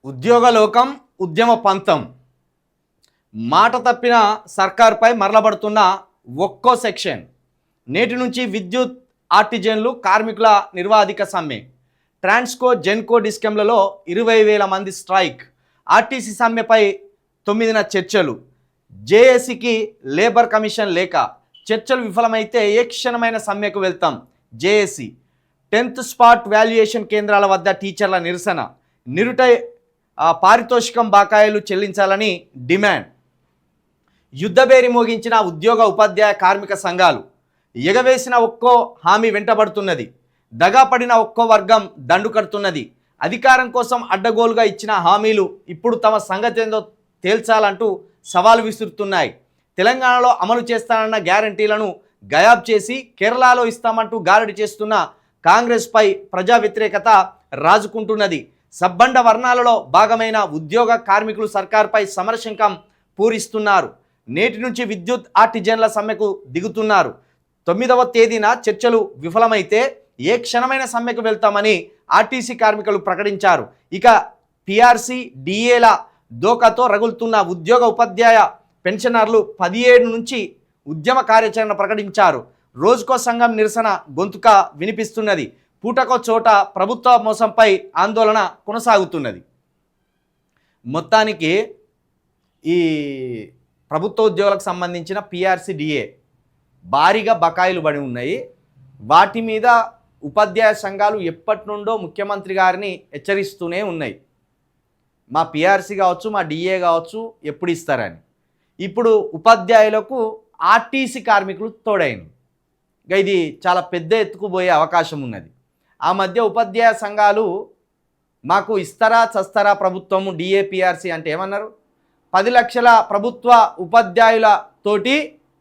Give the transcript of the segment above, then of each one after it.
ఉద్యోగ లోకం ఉద్యమ పంతం మాట తప్పిన సర్కార్పై మరలబడుతున్న ఒక్కో సెక్షన్. నేటి నుంచి విద్యుత్ ఆర్టిజన్లు కార్మికుల నిర్వాధిక సమ్మె. ట్రాన్స్కో జెన్కో డిస్కెమ్లలో 20,000 మంది స్ట్రైక్. ఆర్టీసీ సమ్మెపై 9న చర్చలు. జేఏసీకి లేబర్ కమిషన్ లేక చర్చలు విఫలమైతే ఏ క్షణమైన సమ్మెకు వెళ్తాం. జేఏసీ 10th స్పాట్ వాల్యుయేషన్ కేంద్రాల వద్ద టీచర్ల నిరసన. నిరుటై పారితోషికం బకాయిలు చెల్లించాలని డిమాండ్. యుద్ధబేరి మోగించిన ఉద్యోగ ఉపాధ్యాయ కార్మిక సంఘాలు. ఎగవేసిన ఒక్కో హామీ వెంటబడుతున్నది. దగాపడిన ఒక్కో వర్గం దండు కడుతున్నది. అధికారం కోసం అడ్డగోలుగా ఇచ్చిన హామీలు ఇప్పుడు తమ సంగతేందో తేల్చాలంటూ సవాలు విసురుతున్నాయి. తెలంగాణలో అమలు చేస్తానన్న గ్యారంటీలను గయాబ్ చేసి కేరళలో ఇస్తామంటూ గారడి చేస్తున్న కాంగ్రెస్పై ప్రజా వ్యతిరేకత రాజుకుంటున్నది. సబ్బండ వర్ణాలలో భాగమైన ఉద్యోగ కార్మికులు సర్కార్పై సమరశంఖం పూరిస్తున్నారు. నేటి నుంచి విద్యుత్ ఆర్టిజన్ల సమ్మెకు దిగుతున్నారు. 9వ తేదీన చర్చలు విఫలమైతే ఏ క్షణమైన సమ్మెకు వెళ్తామని ఆర్టీసీ కార్మికులు ప్రకటించారు. ఇక పిఆర్సీ డిఏల దోకాతో రగులుతున్న ఉద్యోగ ఉపాధ్యాయ పెన్షనర్లు 17 నుంచి ఉద్యమ కార్యాచరణ ప్రకటించారు. రోజుకో సంఘం నిరసన గొంతుక వినిపిస్తున్నది. పూటకో చోట ప్రభుత్వ మోసంపై ఆందోళన కొనసాగుతున్నది. మొత్తానికి ఈ ప్రభుత్వ ఉద్యోగులకు సంబంధించిన పిఆర్సీ డిఏ భారీగా బకాయిలు పడి ఉన్నాయి. వాటి మీద ఉపాధ్యాయ సంఘాలు ఎప్పటి నుండో ముఖ్యమంత్రి గారిని హెచ్చరిస్తూనే ఉన్నాయి. మా పిఆర్సీ కావచ్చు, మా డిఏ కావచ్చు ఎప్పుడు ఇస్తారని. ఇప్పుడు ఉపాధ్యాయులకు ఆర్టీసీ కార్మికులు తోడైన ఇది చాలా పెద్ద ఎత్తుకుపోయే అవకాశం ఉన్నది. ఆ మధ్య ఉపాధ్యాయ సంఘాలు మాకు ఇస్తారా చస్తారా ప్రభుత్వము డిఏ పిఆర్సీ అంటే ఏమన్నారు? 10 లక్షల ప్రభుత్వ ఉపాధ్యాయులతోటి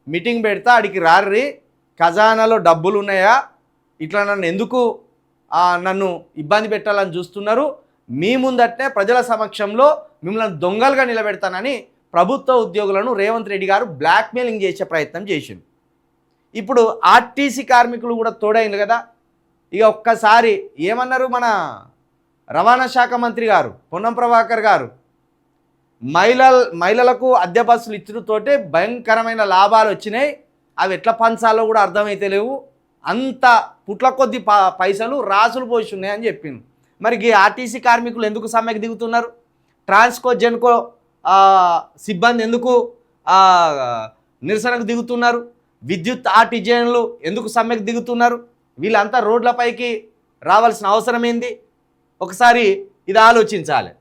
మీటింగ్ పెడతా, అడిగి రారి, ఖజానాలో డబ్బులు ఉన్నాయా, ఇట్లా నన్ను ఇబ్బంది పెట్టాలని చూస్తున్నారు, మీ ముందటనే ప్రజల సమక్షంలో మిమ్మల్ని దొంగలుగా నిలబెడతానని ప్రభుత్వ ఉద్యోగులను రేవంత్ రెడ్డి గారు బ్లాక్మెయిలింగ్ చేసే ప్రయత్నం చేసిండు. ఇప్పుడు ఆర్టీసీ కార్మికులు కూడా తోడైంది కదా. ఇక ఒక్కసారి ఏమన్నారు మన రవాణా శాఖ మంత్రి గారు పొన్నం ప్రభాకర్ గారు, మహిళలకు అద్దె బస్సులు ఇచ్చుతోటే భయంకరమైన లాభాలు వచ్చినాయి, అవి ఎట్లా పంచాలో కూడా అర్థమైతే లేవు, అంత పుట్ల కొద్ది పైసలు రాసులు పోసి ఉన్నాయని చెప్పింది. మరి ఈ ఆర్టీసీ కార్మికులు ఎందుకు సమ్మెకు దిగుతున్నారు? ట్రాన్స్కో జెన్కో సిబ్బంది ఎందుకు నిరసనకు దిగుతున్నారు? విద్యుత్ ఆర్టిజన్లు ఎందుకు సమ్మెకు దిగుతున్నారు? వీళ్ళంతా రోడ్లపైకి రావాల్సిన అవసరం ఏంది? ఒకసారి ఇది ఆలోచించాలి.